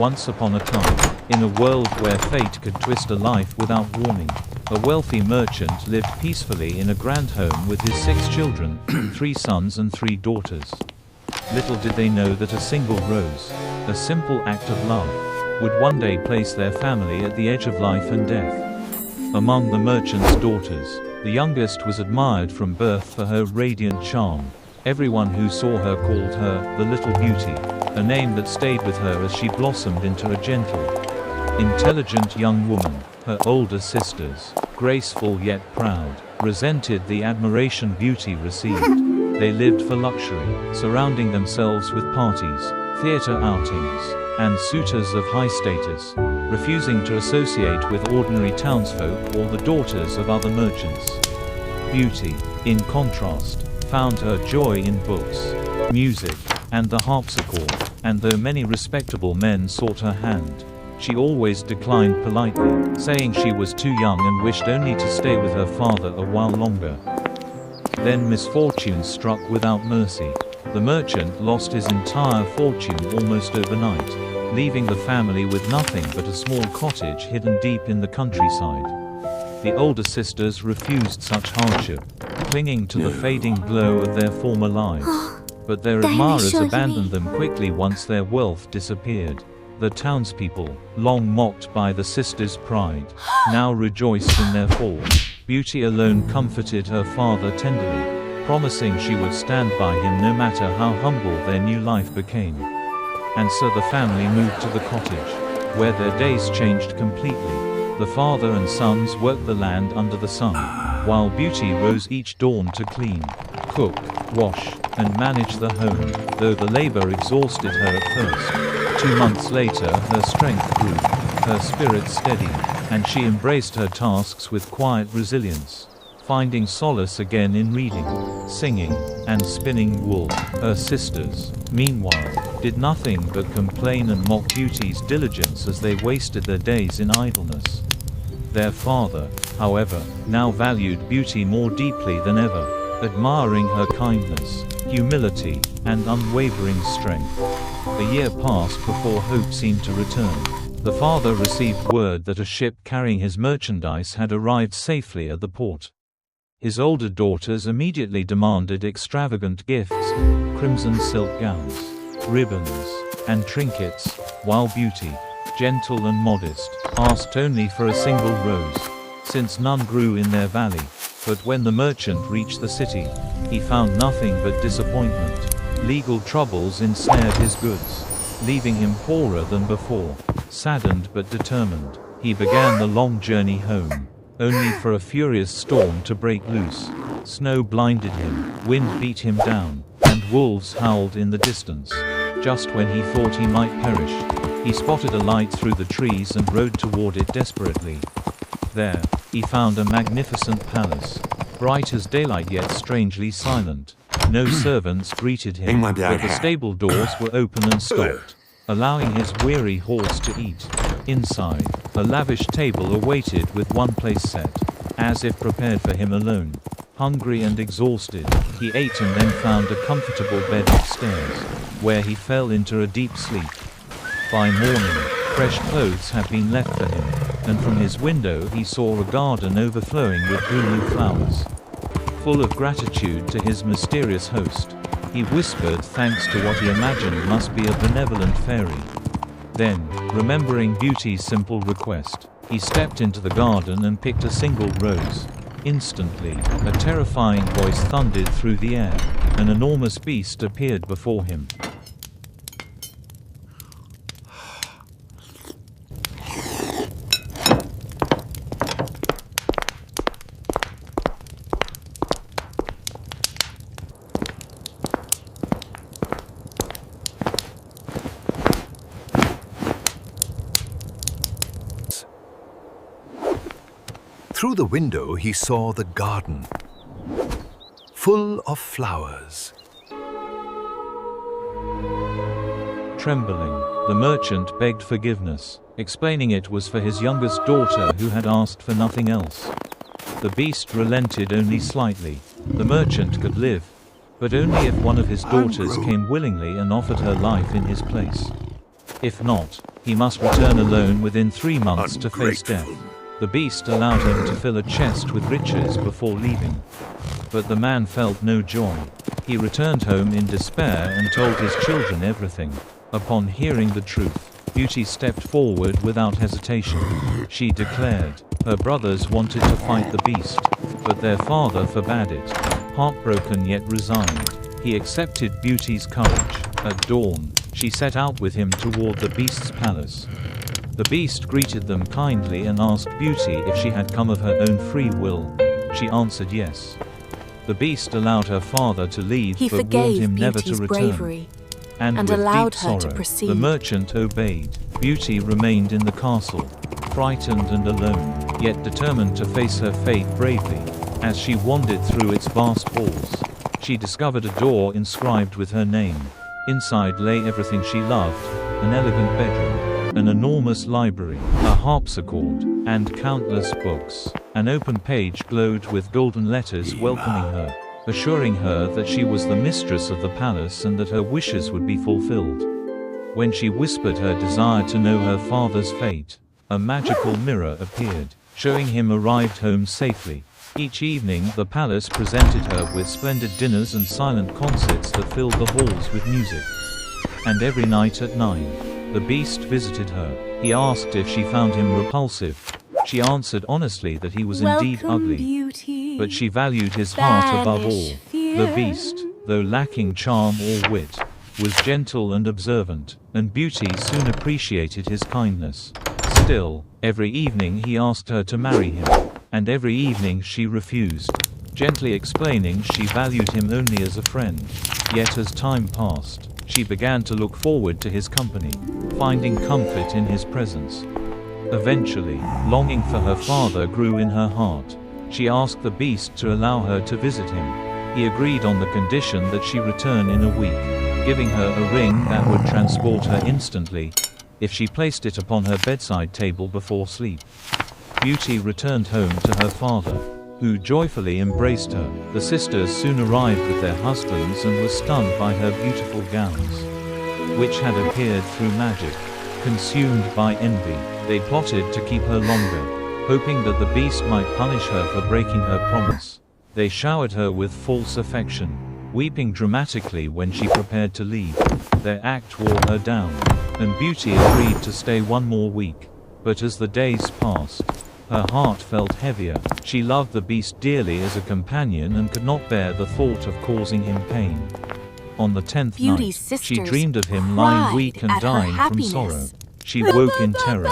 Once upon a time, in a world where fate could twist a life without warning, a wealthy merchant lived peacefully in a grand home with his 6 children, 3 sons and 3 daughters. Little did they know that a single rose, a simple act of love, would one day place their family at the edge of life and death. Among the merchant's daughters, the youngest was admired from birth for her radiant charm. Everyone who saw her called her the Little Beauty, a name that stayed with her as she blossomed into a gentle, intelligent young woman. Her older sisters, graceful yet proud, resented the admiration Beauty received. They lived for luxury, surrounding themselves with parties, theater outings, and suitors of high status, refusing to associate with ordinary townsfolk or the daughters of other merchants. Beauty, in contrast, found her joy in books, music, and the harpsichord, and though many respectable men sought her hand, she always declined politely, saying she was too young and wished only to stay with her father a while longer. Then misfortune struck without mercy. The merchant lost his entire fortune almost overnight, leaving the family with nothing but a small cottage hidden deep in the countryside. The older sisters refused such hardship, clinging to the fading glow of their former lives. But their admirers abandoned them quickly once their wealth disappeared. The townspeople, long mocked by the sisters' pride, now rejoiced in their fall. Beauty alone comforted her father tenderly, promising she would stand by him no matter how humble their new life became. And so the family moved to the cottage, where their days changed completely. The father and sons worked the land under the sun, while Beauty rose each dawn to clean, cook, wash, and manage the home, though the labor exhausted her at first. 2 months later her strength grew, her spirit steady, and she embraced her tasks with quiet resilience, finding solace again in reading, singing, and spinning wool. Her sisters, meanwhile, did nothing but complain and mock Beauty's diligence as they wasted their days in idleness. Their father, however, now valued Beauty more deeply than ever, admiring her kindness, humility, and unwavering strength. A year passed before hope seemed to return. The father received word that a ship carrying his merchandise had arrived safely at the port. His older daughters immediately demanded extravagant gifts, crimson silk gowns, ribbons, and trinkets, while Beauty, gentle and modest, asked only for a single rose, since none grew in their valley. But when the merchant reached the city, he found nothing but disappointment. Legal troubles ensnared his goods, leaving him poorer than before. Saddened but determined, he began the long journey home, only for a furious storm to break loose. Snow blinded him, wind beat him down, and wolves howled in the distance. Just when he thought he might perish, he spotted a light through the trees and rode toward it desperately. There, he found a magnificent palace, bright as daylight yet strangely silent. No servants greeted him, but the stable doors were open and stocked, allowing his weary horse to eat. Inside, a lavish table awaited with one place set, as if prepared for him alone. Hungry and exhausted, he ate and then found a comfortable bed upstairs, where he fell into a deep sleep. By morning, fresh clothes had been left for him, and from his window he saw a garden overflowing with blooming flowers. Full of gratitude to his mysterious host, he whispered thanks to what he imagined must be a benevolent fairy. Then, remembering Beauty's simple request, he stepped into the garden and picked a single rose. Instantly, a terrifying voice thundered through the air. An enormous beast appeared before him. Through the window he saw the garden, full of flowers. Trembling, the merchant begged forgiveness, explaining it was for his youngest daughter who had asked for nothing else. The beast relented only slightly. The merchant could live, but only if one of his daughters came willingly and offered her life in his place. If not, he must return alone within 3 months to face death. The beast allowed him to fill a chest with riches before leaving. But the man felt no joy. He returned home in despair and told his children everything. Upon hearing the truth, Beauty stepped forward without hesitation. She declared her brothers wanted to fight the beast, but their father forbade it. Heartbroken yet resigned, he accepted Beauty's courage. At dawn, she set out with him toward the beast's palace. The beast greeted them kindly and asked Beauty if she had come of her own free will. She answered yes. The beast allowed her father to leave but warned him never to return. Bravery And with allowed deep her to sorrow, proceed. the merchant obeyed. Beauty remained in the castle, frightened and alone, yet determined to face her fate bravely. As she wandered through its vast halls, she discovered a door inscribed with her name. Inside lay everything she loved: an elegant bedroom, an enormous library, a harpsichord, and countless books. An open page glowed with golden letters welcoming her, assuring her that she was the mistress of the palace and that her wishes would be fulfilled. When she whispered her desire to know her father's fate, a magical mirror appeared, showing him arrived home safely. Each evening the palace presented her with splendid dinners and silent concerts that filled the halls with music. And every night at 9, the beast visited her. He asked if she found him repulsive. She answered honestly that he was indeed ugly, Beauty, but she valued his heart above all. banish fear. The beast, though lacking charm or wit, was gentle and observant, and Beauty soon appreciated his kindness. Still, every evening he asked her to marry him, and every evening she refused, gently explaining she valued him only as a friend. Yet as time passed, she began to look forward to his company, finding comfort in his presence. Eventually, longing for her father grew in her heart. She asked the beast to allow her to visit him. He agreed on the condition that she return in a week, giving her a ring that would transport her instantly, if she placed it upon her bedside table before sleep. Beauty returned home to her father, who joyfully embraced her. The sisters soon arrived with their husbands and were stunned by her beautiful gowns, which had appeared through magic. Consumed by envy, they plotted to keep her longer, hoping that the beast might punish her for breaking her promise. They showered her with false affection, weeping dramatically when she prepared to leave. Their act wore her down, and Beauty agreed to stay 1 more week. But as the days passed, her heart felt heavier. She loved the beast dearly as a companion and could not bear the thought of causing him pain. On the 10th Beauty's night, she sisters dreamed of him lying cried weak and at her dying from happiness. sorrow. She woke in terror.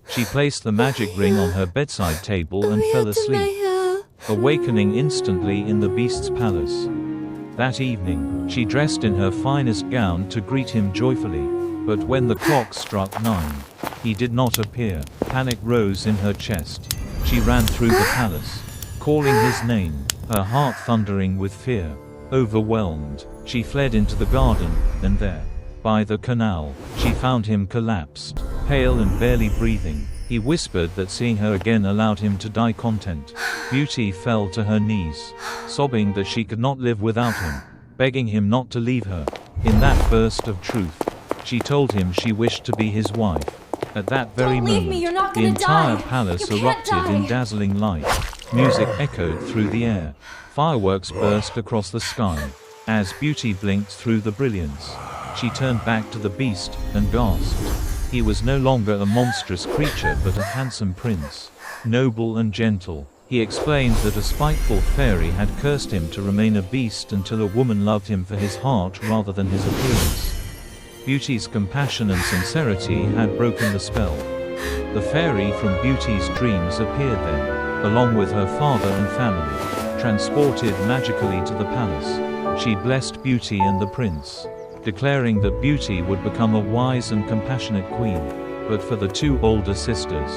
She placed the magic ring on her bedside table and fell asleep, awakening instantly in the beast's palace. That evening, she dressed in her finest gown to greet him joyfully. But when the clock struck 9, he did not appear. Panic rose in her chest. She ran through the palace, calling his name, her heart thundering with fear. Overwhelmed, she fled into the garden, and there, by the canal, she found him collapsed, pale and barely breathing. He whispered that seeing her again allowed him to die content. Beauty fell to her knees, sobbing that she could not live without him, begging him not to leave her. In that burst of truth, she told him she wished to be his wife. At that very Don't leave moment, me, you're not the gonna entire die. palace You can't erupted in die. dazzling light. Music echoed through the air. Fireworks burst across the sky. As Beauty blinked through the brilliance, she turned back to the beast and gasped. He was no longer a monstrous creature but a handsome prince, noble and gentle. He explained that a spiteful fairy had cursed him to remain a beast until a woman loved him for his heart rather than his appearance. Beauty's compassion and sincerity had broken the spell. The fairy from Beauty's dreams appeared then, along with her father and family, transported magically to the palace. She blessed Beauty and the prince, declaring that Beauty would become a wise and compassionate queen. But for the 2 older sisters,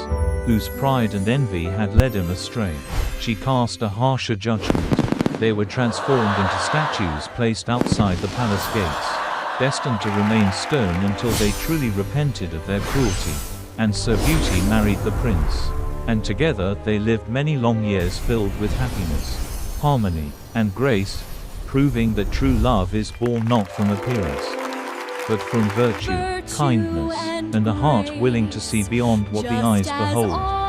whose pride and envy had led him astray, she cast a harsher judgment. They were transformed into statues placed outside the palace gates, destined to remain stone until they truly repented of their cruelty. And so Beauty married the prince, and together they lived many long years filled with happiness, harmony, and grace, proving that true love is born not from appearance, but from virtue, kindness, and a heart willing to see beyond what the eyes behold.